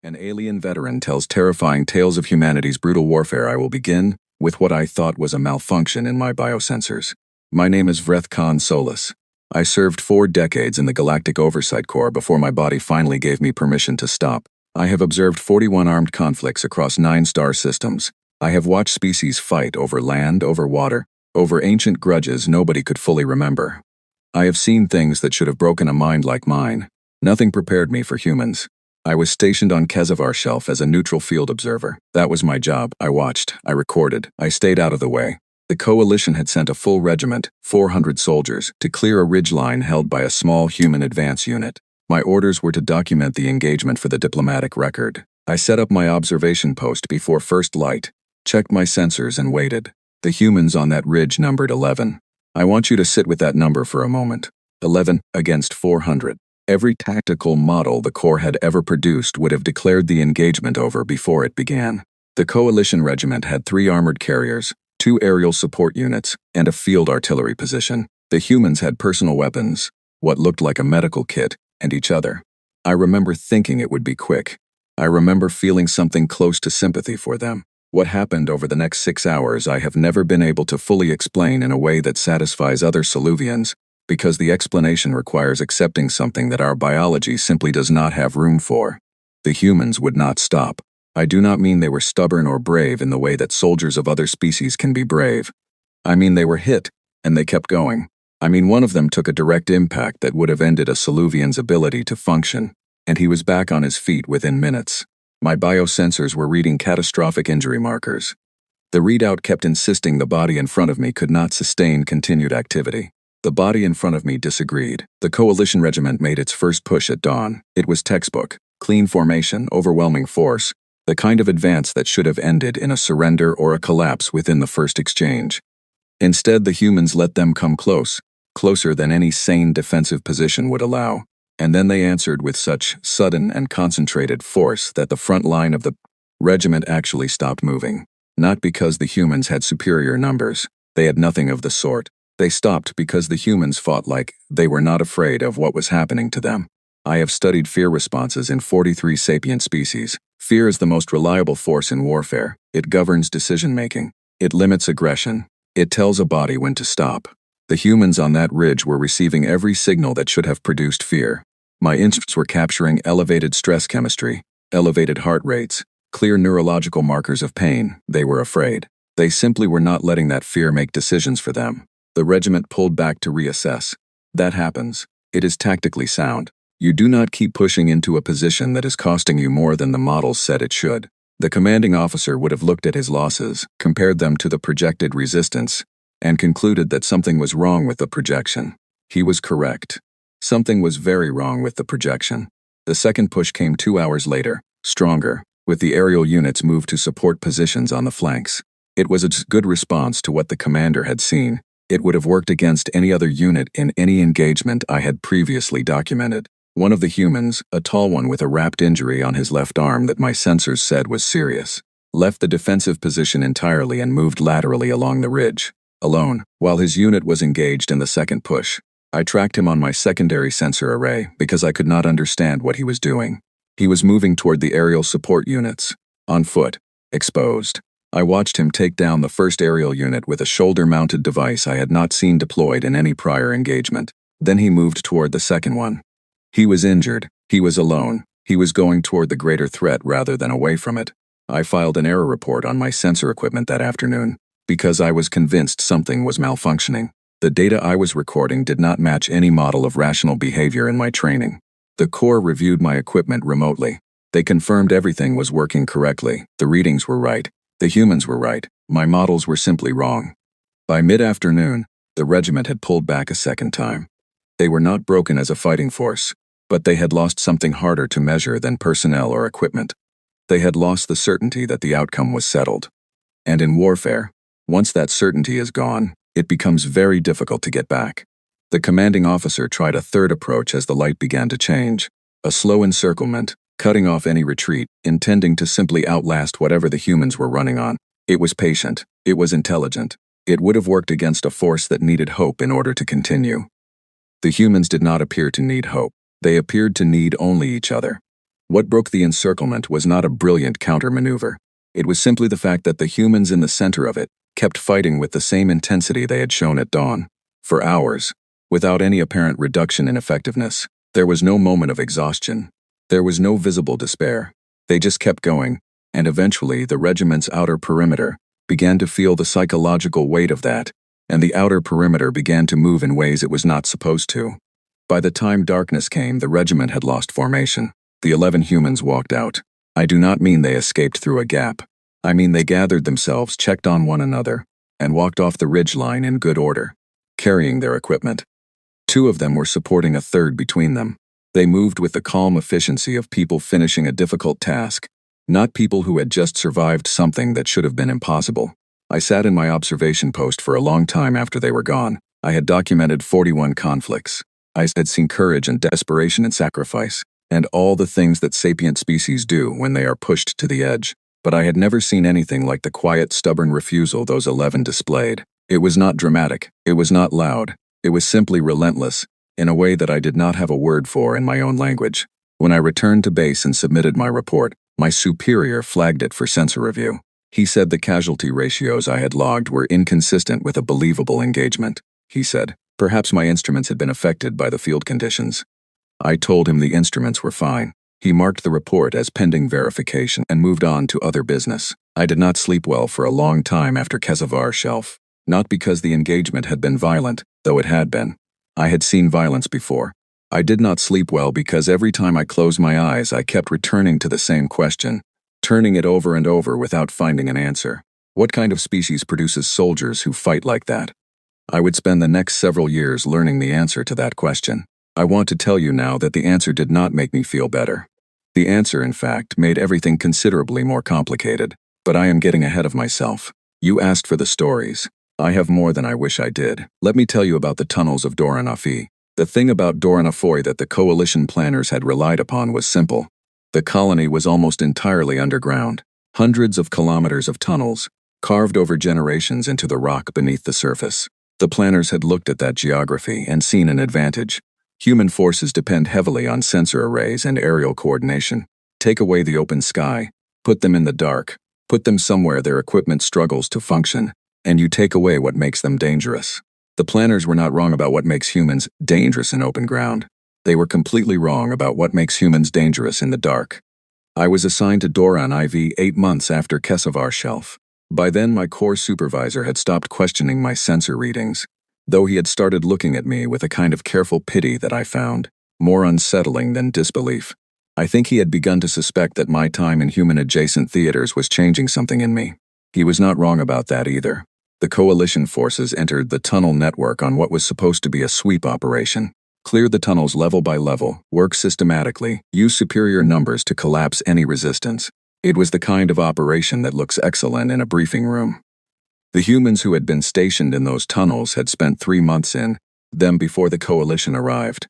An alien veteran tells terrifying tales of humanity's brutal warfare. I will begin with what I thought was a malfunction in my biosensors. My name is Vreth Khan Solis. I served 4 decades in the Galactic Oversight Corps before my body finally gave me permission to stop. I have observed 41 armed conflicts across 9 star systems. I have watched species fight over land, over water, over ancient grudges nobody could fully remember. I have seen things that should have broken a mind like mine. Nothing prepared me for humans. I was stationed on Kezavar Shelf as a neutral field observer. That was my job. I watched, I recorded, I stayed out of the way. The Coalition had sent a full regiment, 400 soldiers, to clear a ridgeline held by a small human advance unit. My orders were to document the engagement for the diplomatic record. I set up my observation post before first light, checked my sensors and waited. The humans on that ridge numbered 11. I want you to sit with that number for a moment. 11 against 400. Every tactical model the Corps had ever produced would have declared the engagement over before it began. The Coalition regiment had 3 armored carriers, 2 aerial support units, and a field artillery position. The humans had personal weapons, what looked like a medical kit, and each other. I remember thinking it would be quick. I remember feeling something close to sympathy for them. What happened over the next 6 hours I have never been able to fully explain in a way that satisfies other Soluvians, because the explanation requires accepting something that our biology simply does not have room for. The humans would not stop. I do not mean they were stubborn or brave in the way that soldiers of other species can be brave. I mean they were hit, and they kept going. I mean one of them took a direct impact that would have ended a Soluvian's ability to function, and he was back on his feet within minutes. My biosensors were reading catastrophic injury markers. The readout kept insisting the body in front of me could not sustain continued activity. The body in front of me disagreed. The Coalition regiment made its first push at dawn. It was textbook, clean formation, overwhelming force, the kind of advance that should have ended in a surrender or a collapse within the first exchange. Instead, the humans let them come close, closer than any sane defensive position would allow, and then they answered with such sudden and concentrated force that the front line of the regiment actually stopped moving. Not because the humans had superior numbers. They had nothing of the sort. They stopped because the humans fought like they were not afraid of what was happening to them. I have studied fear responses in 43 sapient species. Fear is the most reliable force in warfare. It governs decision-making. It limits aggression. It tells a body when to stop. The humans on that ridge were receiving every signal that should have produced fear. My instruments were capturing elevated stress chemistry, elevated heart rates, clear neurological markers of pain. They were afraid. They simply were not letting that fear make decisions for them. The regiment pulled back to reassess. That happens. It is tactically sound. You do not keep pushing into a position that is costing you more than the models said it should. The commanding officer would have looked at his losses, compared them to the projected resistance, and concluded that something was wrong with the projection. He was correct. Something was very wrong with the projection. The second push came 2 hours later, stronger, with the aerial units moved to support positions on the flanks. It was a good response to what the commander had seen. It would have worked against any other unit in any engagement I had previously documented. One of the humans, a tall one with a wrapped injury on his left arm that my sensors said was serious, left the defensive position entirely and moved laterally along the ridge, alone, while his unit was engaged in the second push. I tracked him on my secondary sensor array because I could not understand what he was doing. He was moving toward the aerial support units, on foot, exposed. I watched him take down the first aerial unit with a shoulder-mounted device I had not seen deployed in any prior engagement. Then he moved toward the second one. He was injured. He was alone. He was going toward the greater threat rather than away from it. I filed an error report on my sensor equipment that afternoon because I was convinced something was malfunctioning. The data I was recording did not match any model of rational behavior in my training. The Corps reviewed my equipment remotely. They confirmed everything was working correctly. The readings were right. The humans were right. My models were simply wrong. By mid-afternoon, the regiment had pulled back a second time. They were not broken as a fighting force, but they had lost something harder to measure than personnel or equipment. They had lost the certainty that the outcome was settled. And in warfare, once that certainty is gone, it becomes very difficult to get back. The commanding officer tried a third approach as the light began to change. A slow encirclement, cutting off any retreat, intending to simply outlast whatever the humans were running on. It was patient. It was intelligent. It would have worked against a force that needed hope in order to continue. The humans did not appear to need hope. They appeared to need only each other. What broke the encirclement was not a brilliant counter-maneuver. It was simply the fact that the humans in the center of it kept fighting with the same intensity they had shown at dawn. For hours, without any apparent reduction in effectiveness. There was no moment of exhaustion. There was no visible despair. They just kept going, and eventually the regiment's outer perimeter began to feel the psychological weight of that, and the outer perimeter began to move in ways it was not supposed to. By the time darkness came, the regiment had lost formation. The 11 humans walked out. I do not mean they escaped through a gap. I mean they gathered themselves, checked on one another, and walked off the ridgeline in good order, carrying their equipment. 2 of them were supporting a third between them. They moved with the calm efficiency of people finishing a difficult task, not people who had just survived something that should have been impossible. I sat in my observation post for a long time after they were gone. I had documented 41 conflicts. I had seen courage and desperation and sacrifice, and all the things that sapient species do when they are pushed to the edge. But I had never seen anything like the quiet, stubborn refusal those 11 displayed. It was not dramatic. It was not loud. It was simply relentless, in a way that I did not have a word for in my own language. When I returned to base and submitted my report, my superior flagged it for sensor review. He said the casualty ratios I had logged were inconsistent with a believable engagement. He said, perhaps my instruments had been affected by the field conditions. I told him the instruments were fine. He marked the report as pending verification and moved on to other business. I did not sleep well for a long time after HFY Shelf. Not because the engagement had been violent, though it had been. I had seen violence before. I did not sleep well because every time I closed my eyes I kept returning to the same question, turning it over and over without finding an answer. What kind of species produces soldiers who fight like that? I would spend the next several years learning the answer to that question. I want to tell you now that the answer did not make me feel better. The answer, in fact, made everything considerably more complicated. But I am getting ahead of myself. You asked for the stories. I have more than I wish I did. Let me tell you about the tunnels of Doranafi. The thing about Doranafi that the coalition planners had relied upon was simple. The colony was almost entirely underground. Hundreds of kilometers of tunnels, carved over generations into the rock beneath the surface. The planners had looked at that geography and seen an advantage. Human forces depend heavily on sensor arrays and aerial coordination. Take away the open sky, put them in the dark, put them somewhere their equipment struggles to function, and you take away what makes them dangerous. The planners were not wrong about what makes humans dangerous in open ground. They were completely wrong about what makes humans dangerous in the dark. I was assigned to Doran IV 8 months after HFY Shelf. By then my corps supervisor had stopped questioning my sensor readings, though he had started looking at me with a kind of careful pity that I found more unsettling than disbelief. I think he had begun to suspect that my time in human-adjacent theaters was changing something in me. He was not wrong about that either. The coalition forces entered the tunnel network on what was supposed to be a sweep operation. Clear the tunnels level by level, work systematically, use superior numbers to collapse any resistance. It was the kind of operation that looks excellent in a briefing room. The humans who had been stationed in those tunnels had spent 3 months in them before the coalition arrived.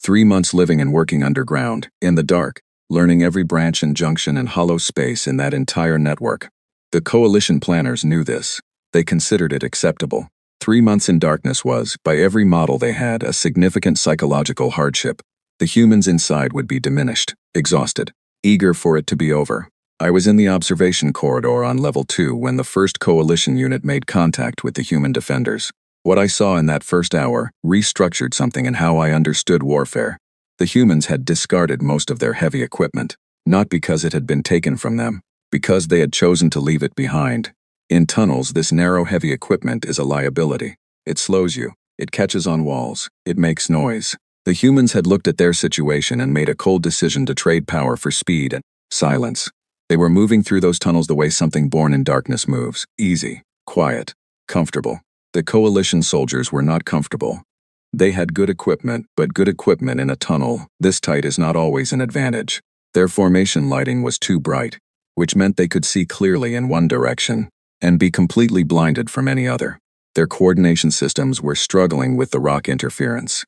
3 months living and working underground, in the dark, learning every branch and junction and hollow space in that entire network. The coalition planners knew this. They considered it acceptable. 3 months in darkness was, by every model they had, a significant psychological hardship. The humans inside would be diminished, exhausted, eager for it to be over. I was in the observation corridor on level 2 when the first coalition unit made contact with the human defenders. What I saw in that first hour restructured something in how I understood warfare. The humans had discarded most of their heavy equipment, not because it had been taken from them, because they had chosen to leave it behind. In tunnels, this narrow, heavy equipment is a liability. It slows you. It catches on walls. It makes noise. The humans had looked at their situation and made a cold decision to trade power for speed and silence. They were moving through those tunnels the way something born in darkness moves. Easy, quiet, comfortable. The coalition soldiers were not comfortable. They had good equipment, but good equipment in a tunnel this tight is not always an advantage. Their formation lighting was too bright, which meant they could see clearly in one direction and be completely blinded from any other. Their coordination systems were struggling with the rock interference.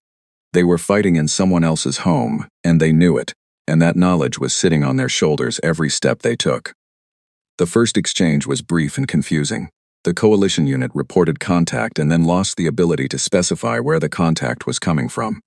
They were fighting in someone else's home, and they knew it, and that knowledge was sitting on their shoulders every step they took. The first exchange was brief and confusing. The coalition unit reported contact and then lost the ability to specify where the contact was coming from.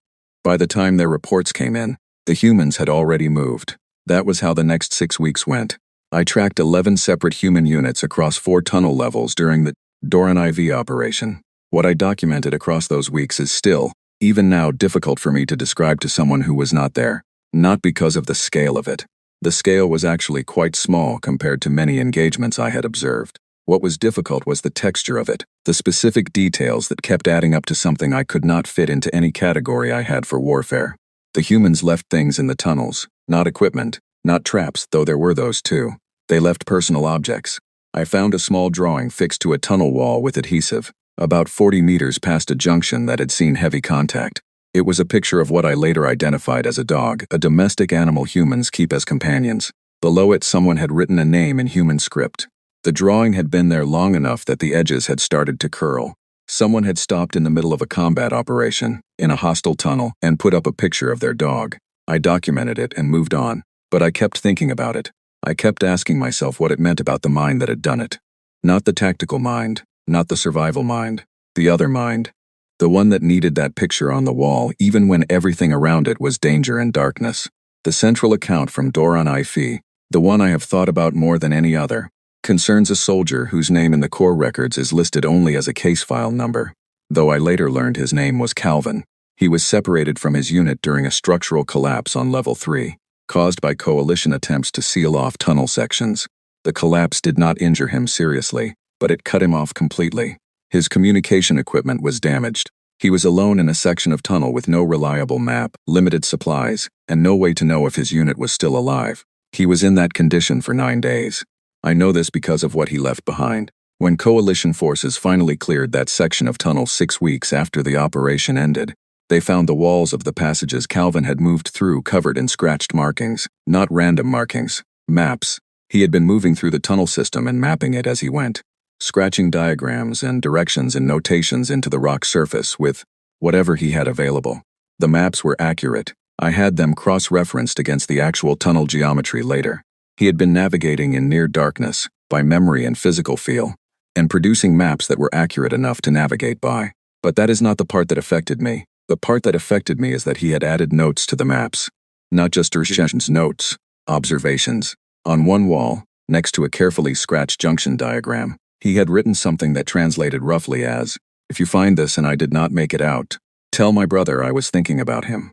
By the time their reports came in, the humans had already moved. That was how the next 6 weeks went. I tracked 11 separate human units across 4 tunnel levels during the Doran IV operation. What I documented across those weeks is still, even now, difficult for me to describe to someone who was not there. Not because of the scale of it. The scale was actually quite small compared to many engagements I had observed. What was difficult was the texture of it, the specific details that kept adding up to something I could not fit into any category I had for warfare. The humans left things in the tunnels, not equipment, not traps, though there were those too. They left personal objects. I found a small drawing fixed to a tunnel wall with adhesive, about 40 meters past a junction that had seen heavy contact. It was a picture of what I later identified as a dog, a domestic animal humans keep as companions. Below it, someone had written a name in human script. The drawing had been there long enough that the edges had started to curl. Someone had stopped in the middle of a combat operation, in a hostile tunnel, and put up a picture of their dog. I documented it and moved on, but I kept thinking about it. I kept asking myself what it meant about the mind that had done it. Not the tactical mind, not the survival mind, the other mind. The one that needed that picture on the wall even when everything around it was danger and darkness. The central account from Doran IV, the one I have thought about more than any other, concerns a soldier whose name in the Corps records is listed only as a case file number. Though I later learned his name was Calvin. He was separated from his unit during a structural collapse on level 3, caused by coalition attempts to seal off tunnel sections. The collapse did not injure him seriously, but it cut him off completely. His communication equipment was damaged. He was alone in a section of tunnel with no reliable map, limited supplies, and no way to know if his unit was still alive. He was in that condition for 9 days. I know this because of what he left behind. When coalition forces finally cleared that section of tunnel 6 weeks after the operation ended, they found the walls of the passages Calvin had moved through covered in scratched markings, not random markings, maps. He had been moving through the tunnel system and mapping it as he went, scratching diagrams and directions and notations into the rock surface with whatever he had available. The maps were accurate. I had them cross-referenced against the actual tunnel geometry later. He had been navigating in near darkness, by memory and physical feel, and producing maps that were accurate enough to navigate by. But that is not the part that affected me. The part that affected me is that he had added notes to the maps. Not just Urshan's notes, observations. On one wall, next to a carefully scratched junction diagram, he had written something that translated roughly as, "If you find this and I did not make it out, tell my brother I was thinking about him.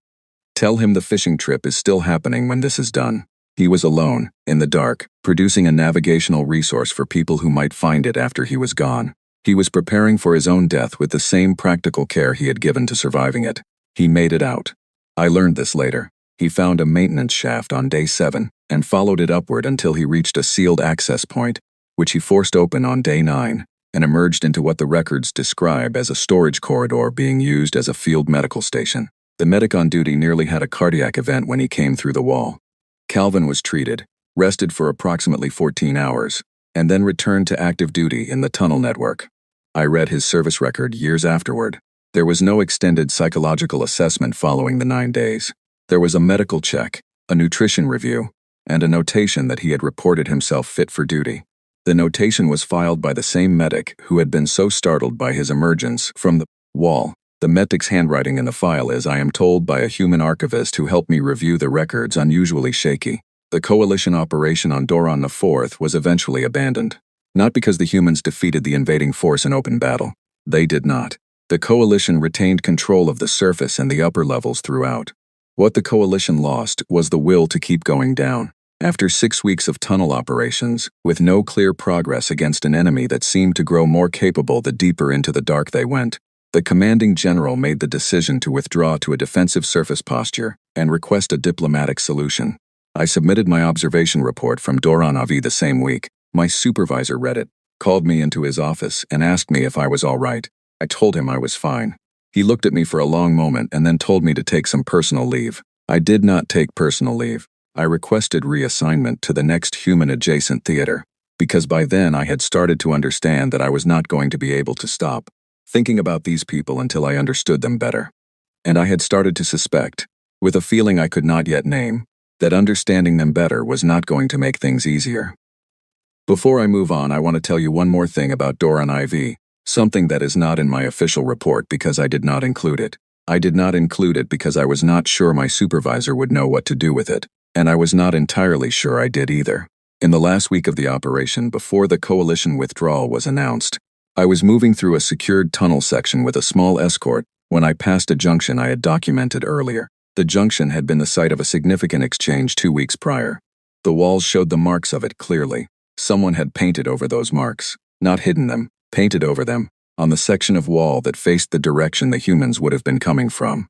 Tell him the fishing trip is still happening when this is done." He was alone, in the dark, producing a navigational resource for people who might find it after he was gone. He was preparing for his own death with the same practical care he had given to surviving it. He made it out. I learned this later. He found a maintenance shaft on day 7 and followed it upward until he reached a sealed access point, which he forced open on day 9 and emerged into what the records describe as a storage corridor being used as a field medical station. The medic on duty nearly had a cardiac event when he came through the wall. Calvin was treated, rested for approximately 14 hours, and then returned to active duty in the tunnel network. I read his service record years afterward. There was no extended psychological assessment following the 9 days. There was a medical check, a nutrition review, and a notation that he had reported himself fit for duty. The notation was filed by the same medic who had been so startled by his emergence from the wall. The medic's handwriting in the file is, I am told by a human archivist who helped me review the records, unusually shaky. The coalition operation on Doran IV was eventually abandoned. Not because the humans defeated the invading force in open battle. They did not. The coalition retained control of the surface and the upper levels throughout. What the coalition lost was the will to keep going down. After 6 weeks of tunnel operations, with no clear progress against an enemy that seemed to grow more capable the deeper into the dark they went, the commanding general made the decision to withdraw to a defensive surface posture and request a diplomatic solution. I submitted my observation report from Doran IV the same week. My supervisor read it, called me into his office, and asked me if I was all right. I told him I was fine. He looked at me for a long moment and then told me to take some personal leave. I did not take personal leave. I requested reassignment to the next human-adjacent theater, because by then I had started to understand that I was not going to be able to stop thinking about these people until I understood them better. And I had started to suspect, with a feeling I could not yet name, that understanding them better was not going to make things easier. Before I move on, I want to tell you one more thing about Doran IV, something that is not in my official report because I did not include it. I did not include it because I was not sure my supervisor would know what to do with it. and I was not entirely sure I did either. In the last week of the operation, before the coalition withdrawal was announced, I was moving through a secured tunnel section with a small escort when I passed a junction I had documented earlier. The junction had been the site of a significant exchange 2 weeks prior. The walls showed the marks of it clearly. Someone had painted over those marks, not hidden them, painted over them, on the section of wall that faced the direction the humans would have been coming from.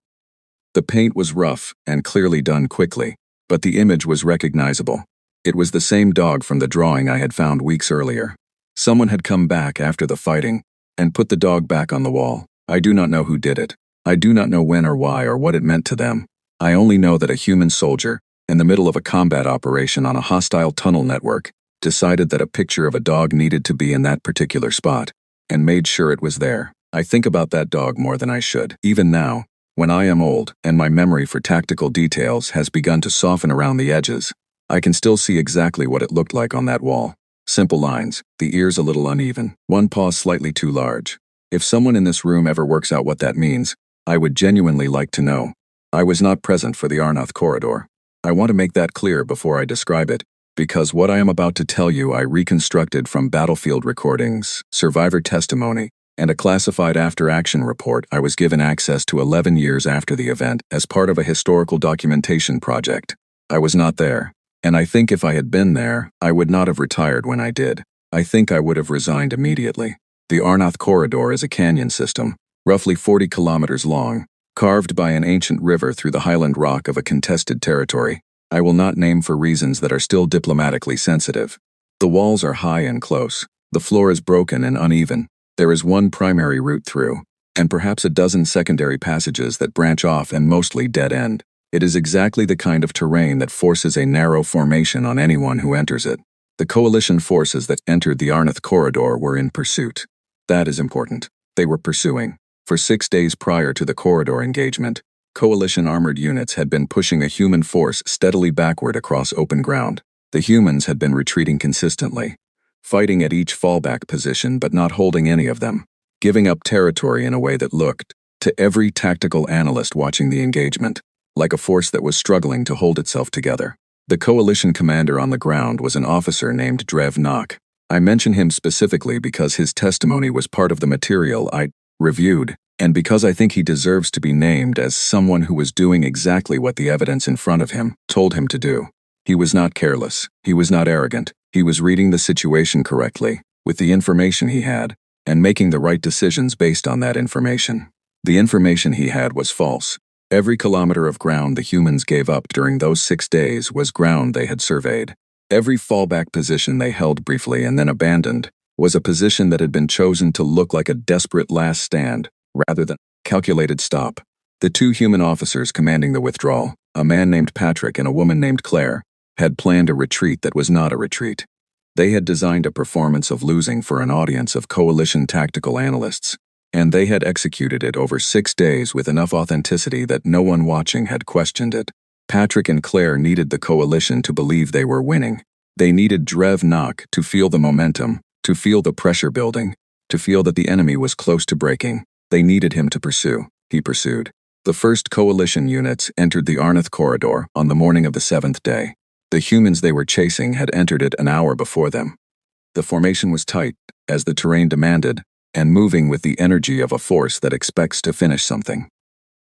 The paint was rough and clearly done quickly, but the image was recognizable. It was the same dog from the drawing I had found weeks earlier. Someone had come back after the fighting and put the dog back on the wall. I do not know who did it. I do not know when or why or what it meant to them. I only know that a human soldier, in the middle of a combat operation on a hostile tunnel network, decided that a picture of a dog needed to be in that particular spot, and made sure it was there. I think about that dog more than I should. Even now, when I am old and my memory for tactical details has begun to soften around the edges, I can still see exactly what it looked like on that wall. Simple lines, the ears a little uneven, one paw slightly too large. If someone in this room ever works out what that means, I would genuinely like to know. I was not present for the Arnoth corridor. I want to make that clear before I describe it, because what I am about to tell you I reconstructed from battlefield recordings, survivor testimony, and a classified after-action report I was given access to 11 years after the event as part of a historical documentation project. I was not there, and I think if I had been there, I would not have retired when I did. I think I would have resigned immediately. The Arnoth corridor is a canyon system, roughly 40 kilometers long, carved by an ancient river through the highland rock of a contested territory I will not name for reasons that are still diplomatically sensitive. The walls are high and close. The floor is broken and uneven. There is one primary route through, and perhaps a dozen secondary passages that branch off and mostly dead end. It is exactly the kind of terrain that forces a narrow formation on anyone who enters it. The coalition forces that entered the Arnoth corridor were in pursuit. That is important. They were pursuing. For 6 days prior to the corridor engagement, coalition armored units had been pushing a human force steadily backward across open ground. The humans had been retreating consistently, fighting at each fallback position but not holding any of them, giving up territory in a way that looked, to every tactical analyst watching the engagement, like a force that was struggling to hold itself together. The coalition commander on the ground was an officer named Drev Nok. I mention him specifically because his testimony was part of the material I reviewed, and because I think he deserves to be named as someone who was doing exactly what the evidence in front of him told him to do. He was not careless. He was not arrogant. He was reading the situation correctly, with the information he had, and making the right decisions based on that information. The information he had was false. Every kilometer of ground the humans gave up during those 6 days was ground they had surveyed. Every fallback position they held briefly and then abandoned was a position that had been chosen to look like a desperate last stand, rather than a calculated stop. The 2 human officers commanding the withdrawal, a man named Patrick and a woman named Claire, had planned a retreat that was not a retreat. They had designed a performance of losing for an audience of coalition tactical analysts, and they had executed it over 6 days with enough authenticity that no one watching had questioned it. Patrick and Claire needed the coalition to believe they were winning. They needed Drev Nok to feel the momentum, to feel the pressure building, to feel that the enemy was close to breaking. They needed him to pursue. He pursued. The first coalition units entered the Arnoth corridor on the morning of the 7th day. The humans they were chasing had entered it an hour before them. The formation was tight, as the terrain demanded, and moving with the energy of a force that expects to finish something.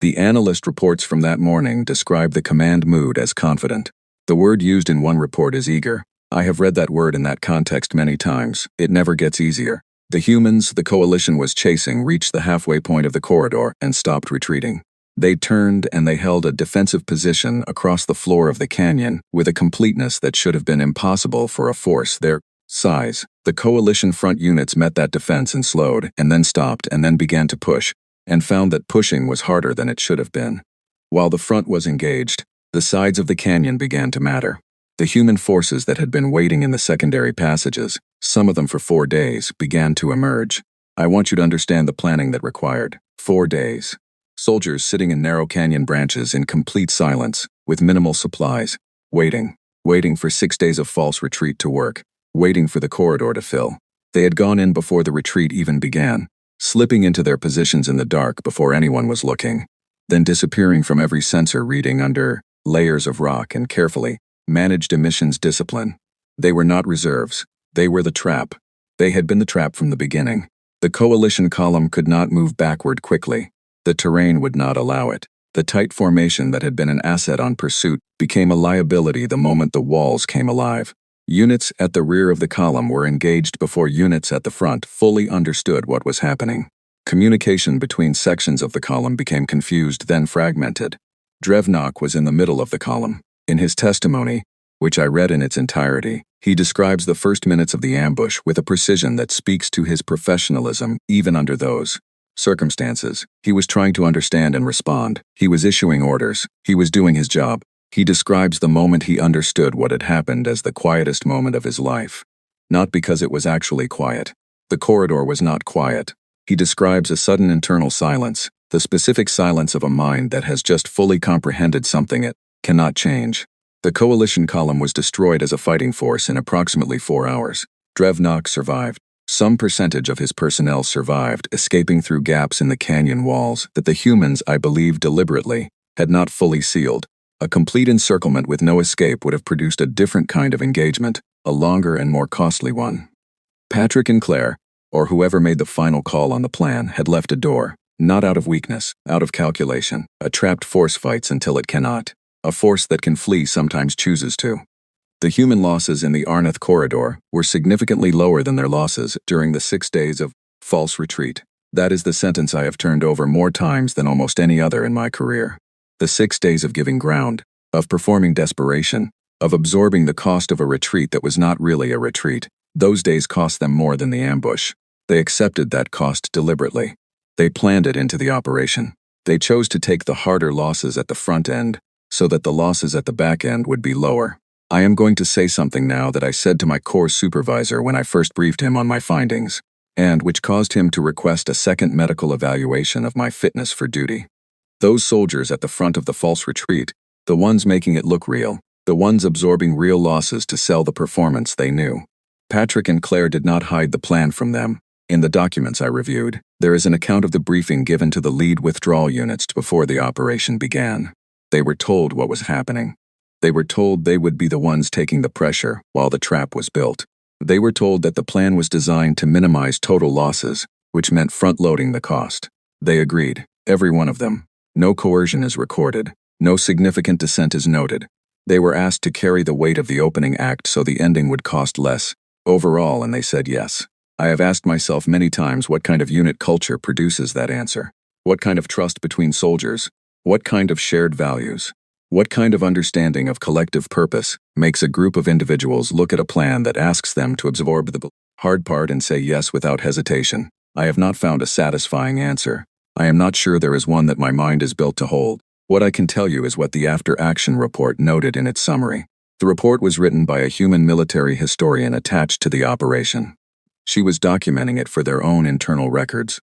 The analyst reports from that morning describe the command mood as confident. The word used in one report is eager. I have read that word in that context many times. It never gets easier. The humans the coalition was chasing reached the halfway point of the corridor and stopped retreating. They turned and they held a defensive position across the floor of the canyon with a completeness that should have been impossible for a force their size. The coalition front units met that defense and slowed, and then stopped and then began to push, and found that pushing was harder than it should have been. While the front was engaged, the sides of the canyon began to matter. The human forces that had been waiting in the secondary passages, some of them for 4 days, began to emerge. I want you to understand the planning that required 4 days. Soldiers sitting in narrow canyon branches in complete silence, with minimal supplies, waiting for 6 days of false retreat to work, waiting for the corridor to fill. They had gone in before the retreat even began, slipping into their positions in the dark before anyone was looking, then disappearing from every sensor reading under layers of rock and carefully, managed emissions discipline. They were not reserves. They were the trap. They had been the trap from the beginning. The coalition column could not move backward quickly. The terrain would not allow it. The tight formation that had been an asset on pursuit became a liability the moment the walls came alive. Units at the rear of the column were engaged before units at the front fully understood what was happening. Communication between sections of the column became confused, then fragmented. Drevnock was in the middle of the column. In his testimony, which I read in its entirety, he describes the first minutes of the ambush with a precision that speaks to his professionalism even under those circumstances. He was trying to understand and respond. He was issuing orders. He was doing his job. He describes the moment he understood what had happened as the quietest moment of his life. Not because it was actually quiet. The corridor was not quiet. He describes a sudden internal silence, the specific silence of a mind that has just fully comprehended something it cannot change. The coalition column was destroyed as a fighting force in approximately 4 hours. Drevnock survived. Some percentage of his personnel survived, escaping through gaps in the canyon walls that the humans, I believe deliberately, had not fully sealed. A complete encirclement with no escape would have produced a different kind of engagement, a longer and more costly one. Patrick and Claire, or whoever made the final call on the plan, had left a door, not out of weakness, out of calculation. A trapped force fights until it cannot. A force that can flee sometimes chooses to. The human losses in the Arnath corridor were significantly lower than their losses during the 6 days of false retreat. That is the sentence I have turned over more times than almost any other in my career. The 6 days of giving ground, of performing desperation, of absorbing the cost of a retreat that was not really a retreat. Those days cost them more than the ambush. They accepted that cost deliberately. They planned it into the operation. They chose to take the harder losses at the front end so that the losses at the back end would be lower. I am going to say something now that I said to my corps supervisor when I first briefed him on my findings, and which caused him to request a second medical evaluation of my fitness for duty. Those soldiers at the front of the false retreat, the ones making it look real, the ones absorbing real losses to sell the performance they knew. Patrick and Claire did not hide the plan from them. In the documents I reviewed, there is an account of the briefing given to the lead withdrawal units before the operation began. They were told what was happening. They were told they would be the ones taking the pressure while the trap was built. They were told that the plan was designed to minimize total losses, which meant front-loading the cost. They agreed, every one of them. No coercion is recorded. No significant dissent is noted. They were asked to carry the weight of the opening act so the ending would cost less overall, and they said yes. I have asked myself many times what kind of unit culture produces that answer. What kind of trust between soldiers? What kind of shared values? What kind of understanding of collective purpose makes a group of individuals look at a plan that asks them to absorb the hard part and say yes without hesitation? I have not found a satisfying answer. I am not sure there is one that my mind is built to hold. What I can tell you is what the after-action report noted in its summary. The report was written by a human military historian attached to the operation. She was documenting it for their own internal records.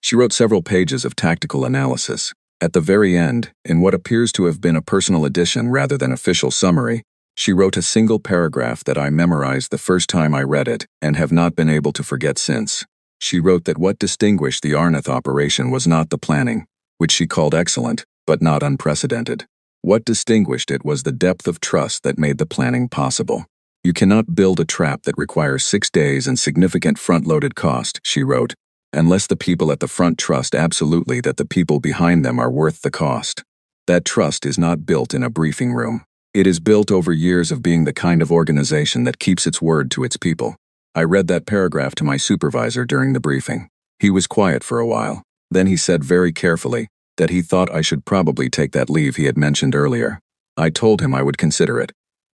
She wrote several pages of tactical analysis. At the very end, in what appears to have been a personal addition rather than official summary, she wrote a single paragraph that I memorized the first time I read it and have not been able to forget since. She wrote that what distinguished the Arnath operation was not the planning, which she called excellent, but not unprecedented. What distinguished it was the depth of trust that made the planning possible. You cannot build a trap that requires 6 days and significant front-loaded cost, she wrote, unless the people at the front trust absolutely that the people behind them are worth the cost. That trust is not built in a briefing room. It is built over years of being the kind of organization that keeps its word to its people. I read that paragraph to my supervisor during the briefing. He was quiet for a while. Then he said very carefully that he thought I should probably take that leave he had mentioned earlier. I told him I would consider it.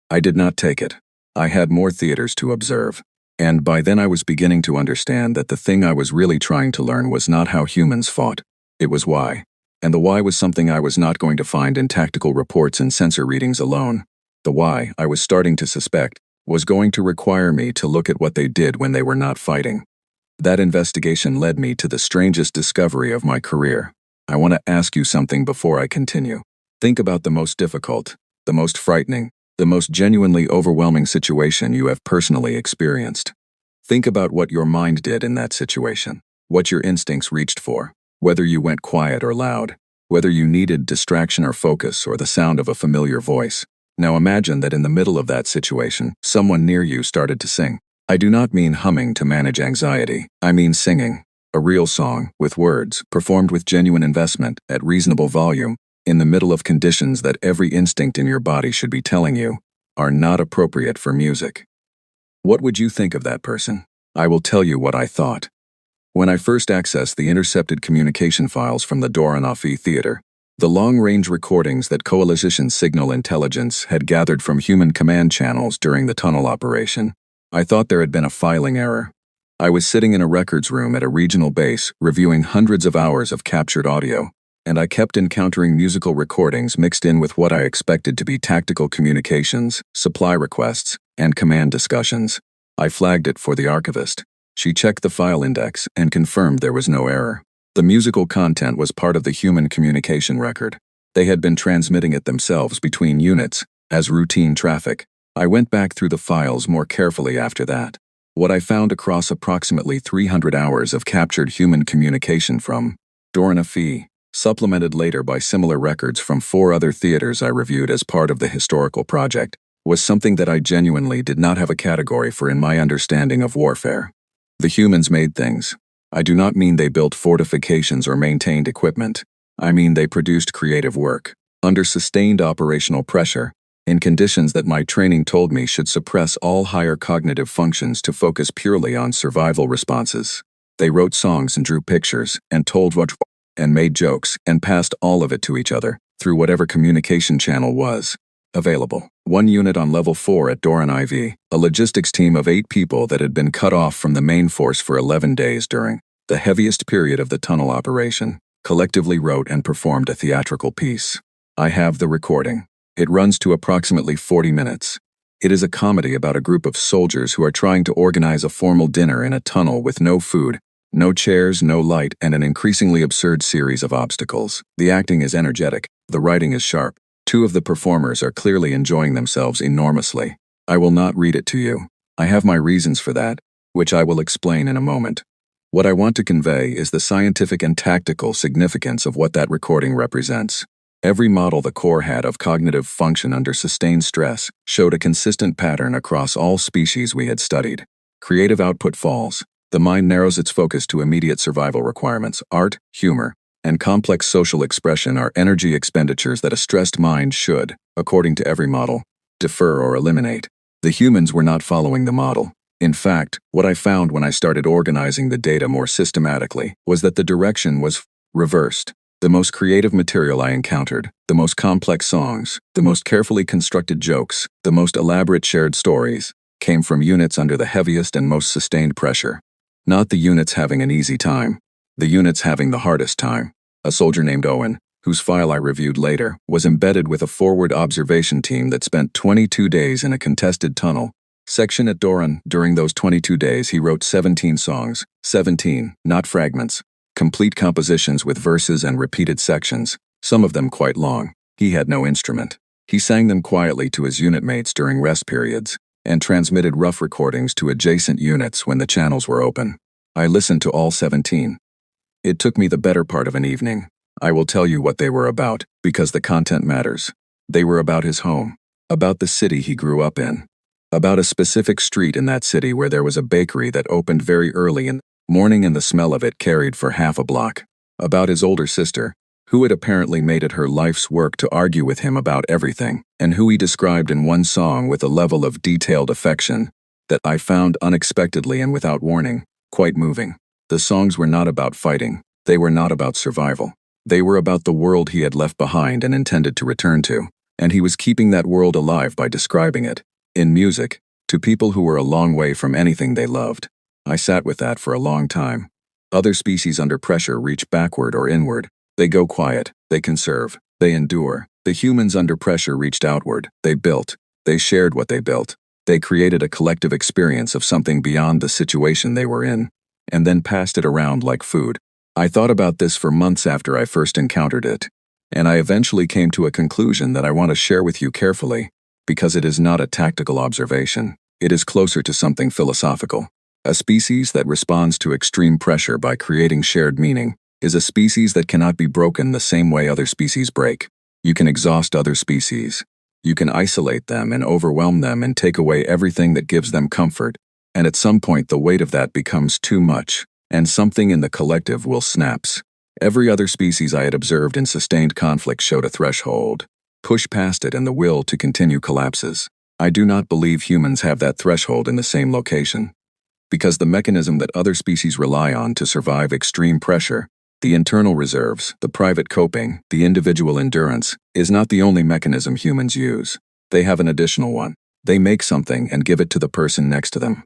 I did not take it. I had more theaters to observe. And by then I was beginning to understand that the thing I was really trying to learn was not how humans fought. It was why. And the why was something I was not going to find in tactical reports and sensor readings alone. The why, I was starting to suspect, was going to require me to look at what they did when they were not fighting. That investigation led me to the strangest discovery of my career. I want to ask you something before I continue. Think about the most difficult, the most frightening, the most genuinely overwhelming situation you have personally experienced. Think about what your mind did in that situation, what your instincts reached for, whether you went quiet or loud, whether you needed distraction or focus or the sound of a familiar voice. Now imagine that in the middle of that situation, someone near you started to sing. I do not mean humming to manage anxiety. I mean singing. A real song, with words, performed with genuine investment, at reasonable volume, in the middle of conditions that every instinct in your body should be telling you are not appropriate for music. What would you think of that person? I will tell you what I thought. When I first accessed the intercepted communication files from the Doranafi Theater, the long-range recordings that Coalition Signal Intelligence had gathered from human command channels during the tunnel operation, I thought there had been a filing error. I was sitting in a records room at a regional base reviewing hundreds of hours of captured audio, and I kept encountering musical recordings mixed in with what I expected to be tactical communications, supply requests, and command discussions. I flagged it for the archivist. She checked the file index and confirmed there was no error. The musical content was part of the human communication record. They had been transmitting it themselves between units as routine traffic. I went back through the files more carefully after that. What I found across approximately 300 hours of captured human communication from Doranafi, supplemented later by similar records from 4 other theaters I reviewed as part of the historical project, was something that I genuinely did not have a category for in my understanding of warfare. The humans made things. I do not mean they built fortifications or maintained equipment. I mean they produced creative work, under sustained operational pressure, in conditions that my training told me should suppress all higher cognitive functions to focus purely on survival responses. They wrote songs and drew pictures, and told what and made jokes, and passed all of it to each other, through whatever communication channel was available. One unit on level 4 at Doran IV, a logistics team of 8 people that had been cut off from the main force for 11 days during the heaviest period of the tunnel operation, collectively wrote and performed a theatrical piece. I have the recording. It runs to approximately 40 minutes. It is a comedy about a group of soldiers who are trying to organize a formal dinner in a tunnel with no food, no chairs, no light, and an increasingly absurd series of obstacles. The acting is energetic. The writing is sharp. 2 of the performers are clearly enjoying themselves enormously. I will not read it to you. I have my reasons for that, which I will explain in a moment. What I want to convey is the scientific and tactical significance of what that recording represents. Every model the Corps had of cognitive function under sustained stress showed a consistent pattern across all species we had studied. Creative output falls. The mind narrows its focus to immediate survival requirements. Art, humor, and complex social expression are energy expenditures that a stressed mind should, according to every model, defer or eliminate. The humans were not following the model. In fact, what I found when I started organizing the data more systematically was that the direction was reversed. The most creative material I encountered, the most complex songs, the most carefully constructed jokes, the most elaborate shared stories, came from units under the heaviest and most sustained pressure. Not the units having an easy time. The units having the hardest time. A soldier named Owen, whose file I reviewed later, was embedded with a forward observation team that spent 22 days in a contested tunnel section at Doran. During those 22 days, he wrote 17 songs. 17, not fragments. Complete compositions with verses and repeated sections, some of them quite long. He had no instrument. He sang them quietly to his unit mates during rest periods, and transmitted rough recordings to adjacent units when the channels were open. I listened to all 17. It took me the better part of an evening. I will tell you what they were about, because the content matters. They were about his home, about the city he grew up in, about a specific street in that city where there was a bakery that opened very early in the morning and the smell of it carried for half a block, about his older sister, who had apparently made it her life's work to argue with him about everything, and who he described in one song with a level of detailed affection that I found unexpectedly and without warning, quite moving. The songs were not about fighting. They were not about survival. They were about the world he had left behind and intended to return to, and he was keeping that world alive by describing it, in music, to people who were a long way from anything they loved. I sat with that for a long time. Other species under pressure reach backward or inward. They go quiet, they conserve, they endure. The humans under pressure reached outward. They built. They shared what they built. They created a collective experience of something beyond the situation they were in, and then passed it around like food. I thought about this for months after I first encountered it, and I eventually came to a conclusion that I want to share with you carefully, because it is not a tactical observation. It is closer to something philosophical. A species that responds to extreme pressure by creating shared meaning is a species that cannot be broken the same way other species break. You can exhaust other species. You can isolate them and overwhelm them and take away everything that gives them comfort, and at some point the weight of that becomes too much, and something in the collective will snaps. Every other species I had observed in sustained conflict showed a threshold. Push past it and the will to continue collapses. I do not believe humans have that threshold in the same location. Because the mechanism that other species rely on to survive extreme pressure, the internal reserves, the private coping, the individual endurance, is not the only mechanism humans use. They have an additional one. They make something and give it to the person next to them.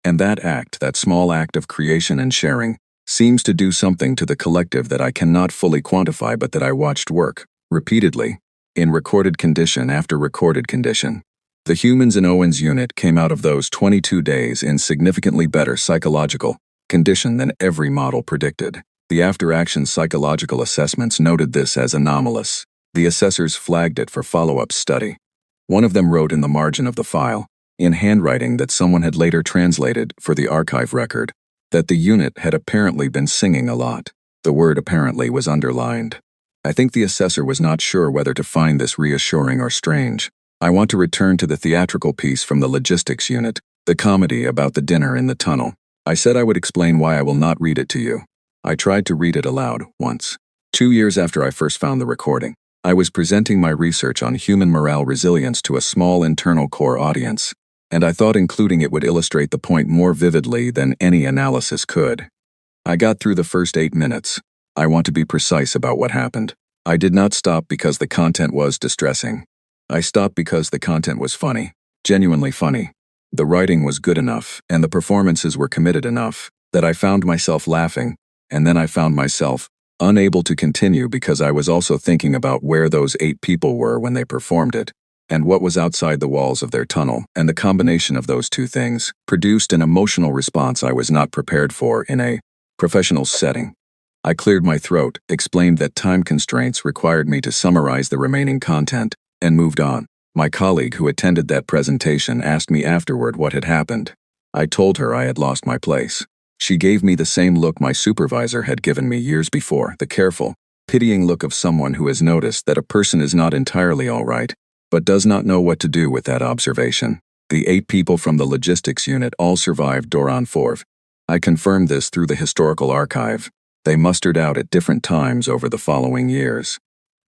And that act, that small act of creation and sharing, seems to do something to the collective that I cannot fully quantify but that I watched work, repeatedly, in recorded condition after recorded condition. The humans in Owen's unit came out of those 22 days in significantly better psychological condition than every model predicted. The after-action psychological assessments noted this as anomalous. The assessors flagged it for follow-up study. One of them wrote in the margin of the file, in handwriting that someone had later translated for the archive record, that the unit had apparently been singing a lot. The word apparently was underlined. I think the assessor was not sure whether to find this reassuring or strange. I want to return to the theatrical piece from the logistics unit, the comedy about the dinner in the tunnel. I said I would explain why I will not read it to you. I tried to read it aloud once. 2 years after I first found the recording, I was presenting my research on human morale resilience to a small internal core audience, and I thought including it would illustrate the point more vividly than any analysis could. I got through the first 8 minutes. I want to be precise about what happened. I did not stop because the content was distressing. I stopped because the content was funny, genuinely funny. The writing was good enough, and the performances were committed enough, that I found myself laughing, and then I found myself unable to continue because I was also thinking about where those 8 people were when they performed it, and what was outside the walls of their tunnel, and the combination of those two things produced an emotional response I was not prepared for in a professional setting. I cleared my throat, explained that time constraints required me to summarize the remaining content, and moved on. My colleague who attended that presentation asked me afterward what had happened. I told her I had lost my place. She gave me the same look my supervisor had given me years before, the careful, pitying look of someone who has noticed that a person is not entirely all right, but does not know what to do with that observation. The 8 people from the logistics unit all survived Doron Forv. I confirmed this through the historical archive. They mustered out at different times over the following years.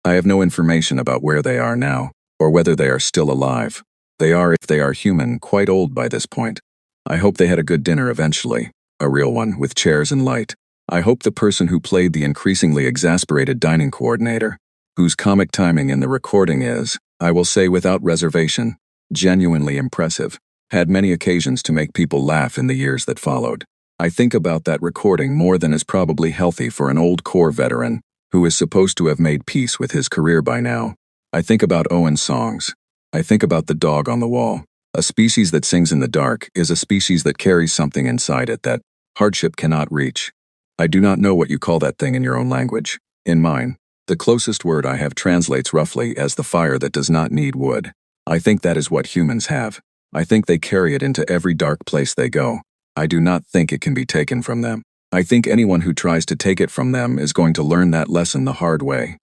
I have no information about where they are now, or whether they are still alive. They are, if they are human, quite old by this point. I hope they had a good dinner eventually, a real one, with chairs and light. I hope the person who played the increasingly exasperated dining coordinator, whose comic timing in the recording is, I will say without reservation, genuinely impressive, had many occasions to make people laugh in the years that followed. I think about that recording more than is probably healthy for an old Corps veteran who is supposed to have made peace with his career by now. I think about Owen's songs. I think about the dog on the wall. A species that sings in the dark is a species that carries something inside it that hardship cannot reach. I do not know what you call that thing in your own language. In mine, the closest word I have translates roughly as the fire that does not need wood. I think that is what humans have. I think they carry it into every dark place they go. I do not think it can be taken from them. I think anyone who tries to take it from them is going to learn that lesson the hard way.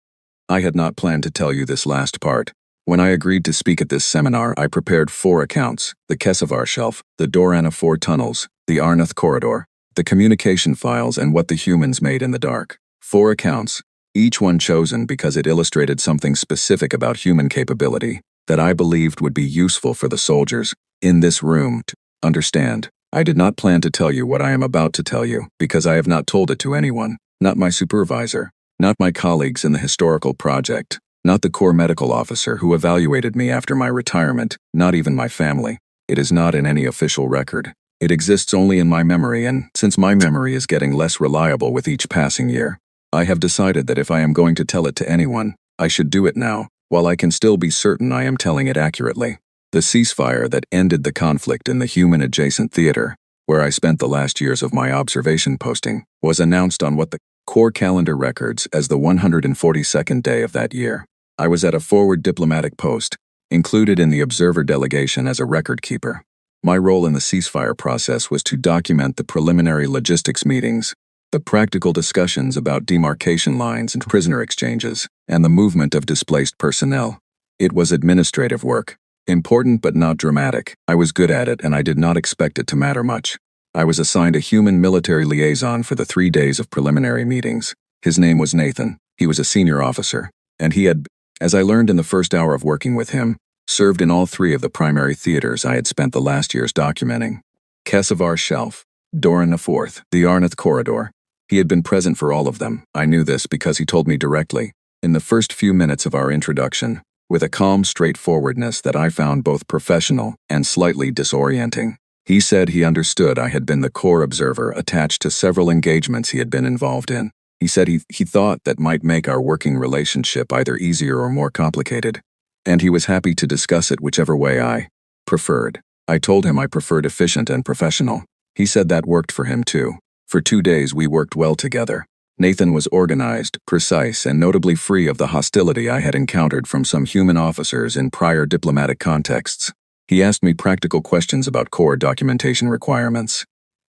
I had not planned to tell you this last part. When I agreed to speak at this seminar, I prepared 4 accounts: the Kesavar Shelf, the Dorana 4 tunnels, the Arnath corridor, the communication files, and what the humans made in the dark. 4 accounts, each one chosen because it illustrated something specific about human capability that I believed would be useful for the soldiers in this room to understand. I did not plan to tell you what I am about to tell you because I have not told it to anyone, not my supervisor, not my colleagues in the historical project, not the Corps medical officer who evaluated me after my retirement, not even my family. It is not in any official record. It exists only in my memory, and since my memory is getting less reliable with each passing year, I have decided that if I am going to tell it to anyone, I should do it now, while I can still be certain I am telling it accurately. The ceasefire that ended the conflict in the human-adjacent theater, where I spent the last years of my observation posting, was announced on what the Corps calendar records as the 142nd day of that year. I was at a forward diplomatic post, included in the observer delegation as a record keeper. My role in the ceasefire process was to document the preliminary logistics meetings, the practical discussions about demarcation lines and prisoner exchanges, and the movement of displaced personnel. It was administrative work. Important but not dramatic. I was good at it and I did not expect it to matter much. I was assigned a human military liaison for the 3 days of preliminary meetings. His name was Nathan. He was a senior officer. And he had, as I learned in the first hour of working with him, served in all 3 of the primary theaters I had spent the last years documenting. Kesavar Shelf, Doran IV, the Arnath Corridor. He had been present for all of them. I knew this because he told me directly, in the first few minutes of our introduction, with a calm straightforwardness that I found both professional and slightly disorienting. He said he understood I had been the core observer attached to several engagements he had been involved in. He said he thought that might make our working relationship either easier or more complicated, and he was happy to discuss it whichever way I preferred. I told him I preferred efficient and professional. He said that worked for him too. For 2 days we worked well together. Nathan was organized, precise, and notably free of the hostility I had encountered from some human officers in prior diplomatic contexts. He asked me practical questions about core documentation requirements.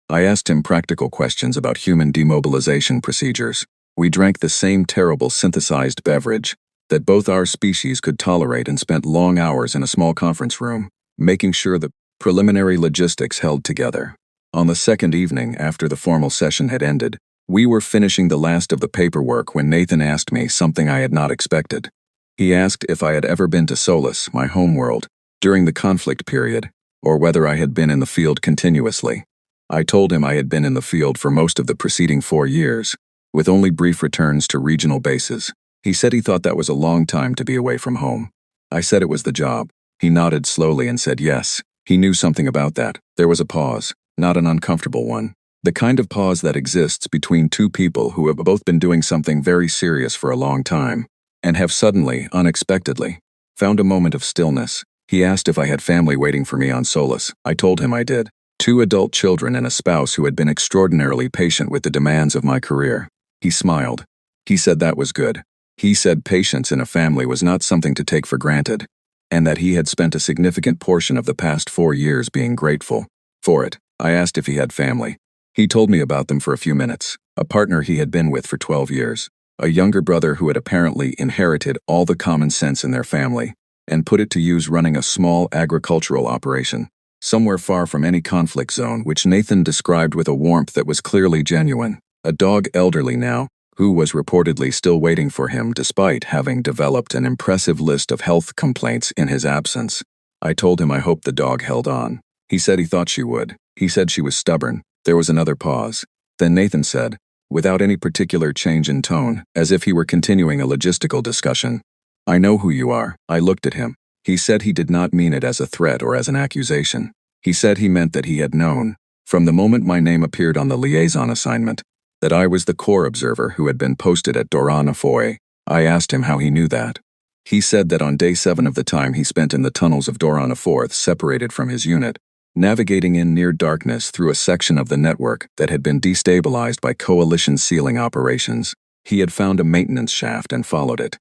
I asked him practical questions about human demobilization procedures. We drank the same terrible synthesized beverage that both our species could tolerate and spent long hours in a small conference room, making sure the preliminary logistics held together. On the second evening after the formal session had ended, we were finishing the last of the paperwork when Nathan asked me something I had not expected. He asked if I had ever been to Solus, my homeworld, during the conflict period, or whether I had been in the field continuously. I told him I had been in the field for most of the preceding 4 years, with only brief returns to regional bases. He said he thought that was a long time to be away from home. I said it was the job. He nodded slowly and said yes. He knew something about that. There was a pause, not an uncomfortable one. The kind of pause that exists between 2 people who have both been doing something very serious for a long time, and have suddenly, unexpectedly, found a moment of stillness. He asked if I had family waiting for me on Solus. I told him I did. 2 adult children and a spouse who had been extraordinarily patient with the demands of my career. He smiled. He said that was good. He said patience in a family was not something to take for granted, and that he had spent a significant portion of the past 4 years being grateful for it. I asked if he had family. He told me about them for a few minutes. A partner he had been with for 12 years. A younger brother who had apparently inherited all the common sense in their family and put it to use running a small agricultural operation, somewhere far from any conflict zone, which Nathan described with a warmth that was clearly genuine. A dog, elderly now, who was reportedly still waiting for him despite having developed an impressive list of health complaints in his absence. I told him I hoped the dog held on. He said he thought she would. He said she was stubborn. There was another pause. Then Nathan said, without any particular change in tone, as if he were continuing a logistical discussion, "I know who you are." I looked at him. He said he did not mean it as a threat or as an accusation. He said he meant that he had known, from the moment my name appeared on the liaison assignment, that I was the core observer who had been posted at Doran IV. I asked him how he knew that. He said that on day 7 of the time he spent in the tunnels of Doran IV, separated from his unit, navigating in near darkness through a section of the network that had been destabilized by coalition sealing operations, he had found a maintenance shaft and followed it.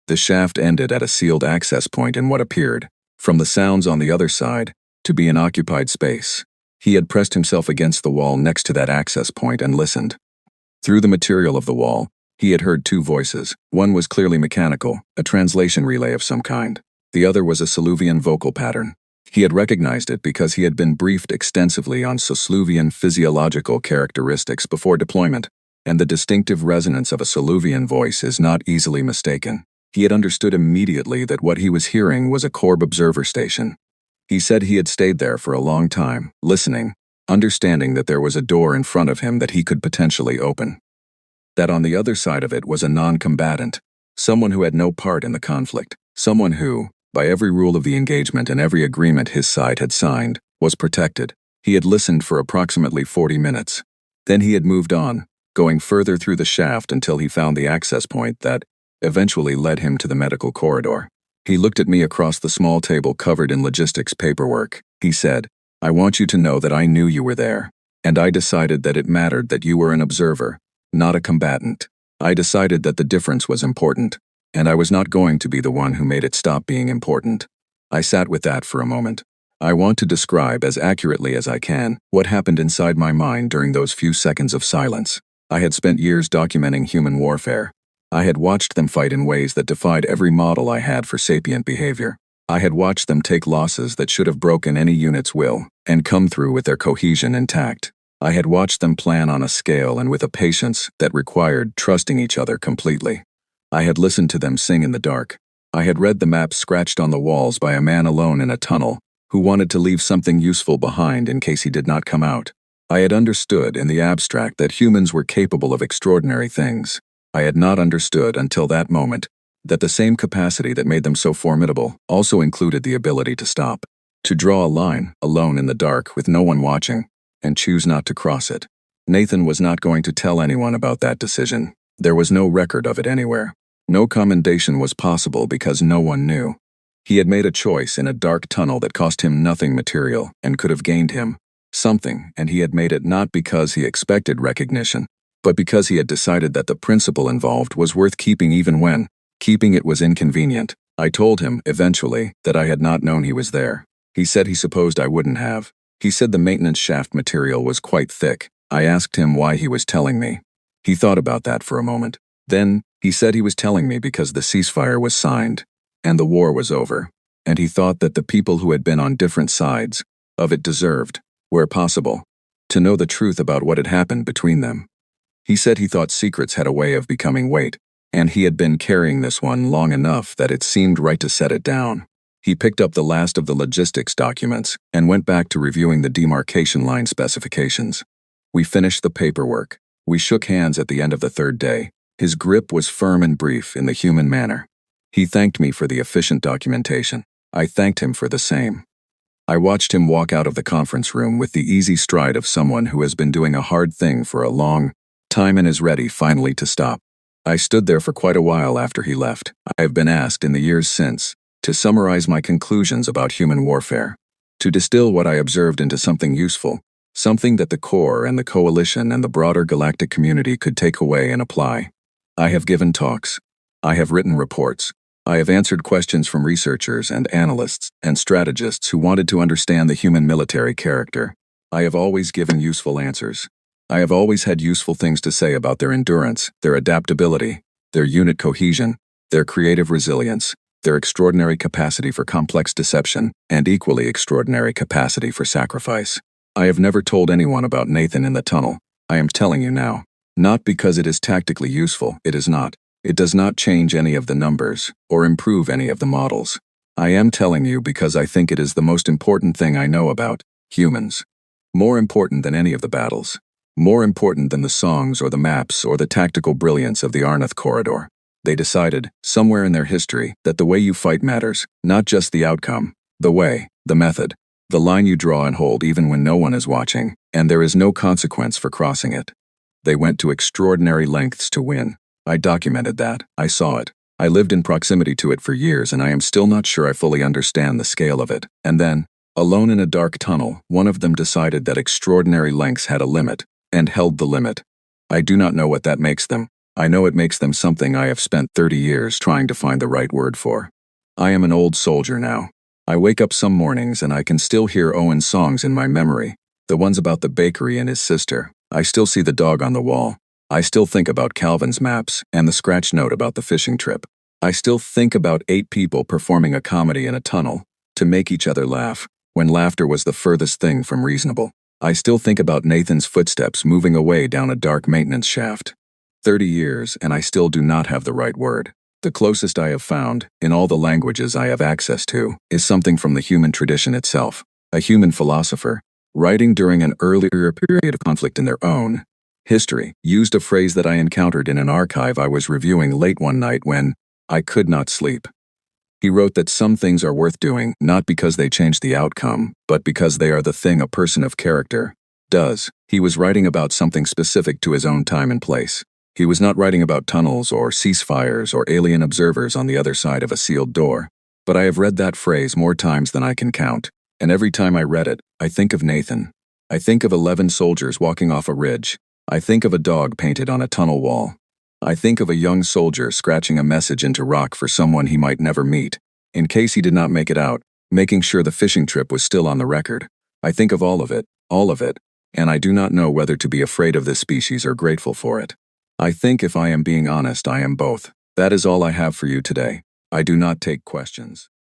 The shaft ended at a sealed access point in what appeared, from the sounds on the other side, to be an occupied space. He had pressed himself against the wall next to that access point and listened. Through the material of the wall, he had heard 2 voices. One was clearly mechanical, a translation relay of some kind. The other was a Soluvian vocal pattern. He had recognized it because he had been briefed extensively on Soluvian physiological characteristics before deployment, and the distinctive resonance of a Soluvian voice is not easily mistaken. He had understood immediately that what he was hearing was a Corb observer station. He said he had stayed there for a long time, listening, understanding that there was a door in front of him that he could potentially open. That on the other side of it was a non-combatant, someone who had no part in the conflict, someone who, by every rule of the engagement and every agreement his side had signed, was protected. He had listened for approximately 40 minutes. Then he had moved on, going further through the shaft until he found the access point that eventually led him to the medical corridor. He looked at me across the small table covered in logistics paperwork. He said, "I want you to know that I knew you were there, and I decided that it mattered that you were an observer, not a combatant. I decided that the difference was important, and I was not going to be the one who made it stop being important." I sat with that for a moment. I want to describe as accurately as I can what happened inside my mind during those few seconds of silence. I had spent years documenting human warfare, I had watched them fight in ways that defied every model I had for sapient behavior. I had watched them take losses that should have broken any unit's will, and come through with their cohesion intact. I had watched them plan on a scale and with a patience that required trusting each other completely. I had listened to them sing in the dark. I had read the maps scratched on the walls by a man alone in a tunnel, who wanted to leave something useful behind in case he did not come out. I had understood in the abstract that humans were capable of extraordinary things. I had not understood until that moment that the same capacity that made them so formidable also included the ability to stop, to draw a line, alone in the dark with no one watching, and choose not to cross it. Nathan was not going to tell anyone about that decision. There was no record of it anywhere. No commendation was possible because no one knew. He had made a choice in a dark tunnel that cost him nothing material and could have gained him something, and he had made it not because he expected recognition, but because he had decided that the principle involved was worth keeping even when keeping it was inconvenient. I told him, eventually, that I had not known he was there. He said he supposed I wouldn't have. He said the maintenance shaft material was quite thick. I asked him why he was telling me. He thought about that for a moment. Then, he said he was telling me because the ceasefire was signed, and the war was over, and he thought that the people who had been on different sides of it deserved, where possible, to know the truth about what had happened between them. He said he thought secrets had a way of becoming weight, and he had been carrying this one long enough that it seemed right to set it down. He picked up the last of the logistics documents and went back to reviewing the demarcation line specifications. We finished the paperwork. We shook hands at the end of the third day. His grip was firm and brief in the human manner. He thanked me for the efficient documentation. I thanked him for the same. I watched him walk out of the conference room with the easy stride of someone who has been doing a hard thing for a long time and is ready finally to stop. I stood there for quite a while after he left. I have been asked in the years since to summarize my conclusions about human warfare, to distill what I observed into something useful, something that the Corps and the Coalition and the broader galactic community could take away and apply. I have given talks. I have written reports. I have answered questions from researchers and analysts and strategists who wanted to understand the human military character. I have always given useful answers. I have always had useful things to say about their endurance, their adaptability, their unit cohesion, their creative resilience, their extraordinary capacity for complex deception, and equally extraordinary capacity for sacrifice. I have never told anyone about Nathan in the tunnel. I am telling you now. Not because it is tactically useful, it is not. It does not change any of the numbers, or improve any of the models. I am telling you because I think it is the most important thing I know about humans. More important than any of the battles. More important than the songs or the maps or the tactical brilliance of the Arnath corridor. They decided, somewhere in their history, that the way you fight matters, not just the outcome, the way, the method, the line you draw and hold even when no one is watching, and there is no consequence for crossing it. They went to extraordinary lengths to win. I documented that. I saw it. I lived in proximity to it for years, and I am still not sure I fully understand the scale of it. And then, alone in a dark tunnel, one of them decided that extraordinary lengths had a limit, and held the limit. I do not know what that makes them. I know it makes them something I have spent 30 years trying to find the right word for. I am an old soldier now. I wake up some mornings and I can still hear Owen's songs in my memory, the ones about the bakery and his sister. I still see the dog on the wall. I still think about Calvin's maps and the scratch note about the fishing trip. I still think about 8 people performing a comedy in a tunnel to make each other laugh, when laughter was the furthest thing from reasonable. I still think about Nathan's footsteps moving away down a dark maintenance shaft. 30 years, and I still do not have the right word. The closest I have found, in all the languages I have access to, is something from the human tradition itself. A human philosopher, writing during an earlier period of conflict in their own history, used a phrase that I encountered in an archive I was reviewing late one night when I could not sleep. He wrote that some things are worth doing not because they change the outcome, but because they are the thing a person of character does. He was writing about something specific to his own time and place. He was not writing about tunnels or ceasefires or alien observers on the other side of a sealed door. But I have read that phrase more times than I can count, and every time I read it, I think of Nathan. I think of 11 soldiers walking off a ridge. I think of a dog painted on a tunnel wall. I think of a young soldier scratching a message into rock for someone he might never meet, in case he did not make it out, making sure the fishing trip was still on the record. I think of all of it, and I do not know whether to be afraid of this species or grateful for it. I think if I am being honest, I am both. That is all I have for you today. I do not take questions.